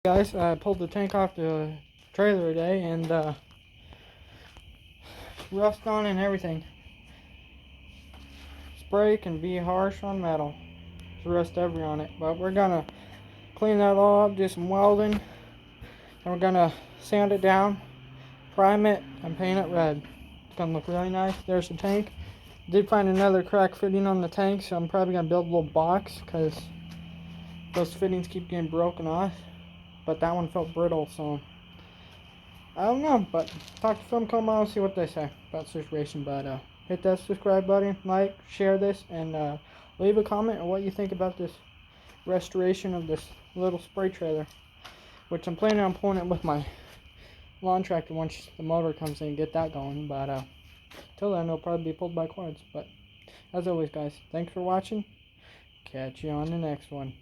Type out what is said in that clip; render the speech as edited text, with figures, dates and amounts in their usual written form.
Guys, I pulled the tank off the trailer today and rust on and everything. Spray can be harsh on metal. There's rust everywhere on it, but we're gonna clean that all up, do some welding, and we're gonna sand it down, prime it, and paint it red. It's gonna look really nice. There's the tank. Did find another crack fitting on the tank, so I'm probably gonna build a little box because those fittings keep getting broken off. But that one felt brittle, so I don't know. But talk to Film Coma and see what they say about the situation. But hit that subscribe button, like, share this, and leave a comment on what you think about this restoration of this little spray trailer, which I'm planning on pulling it with my lawn tractor once the motor comes in and get that going. But till then, it'll probably be pulled by quads. But as always, guys, thanks for watching. Catch you on the next one.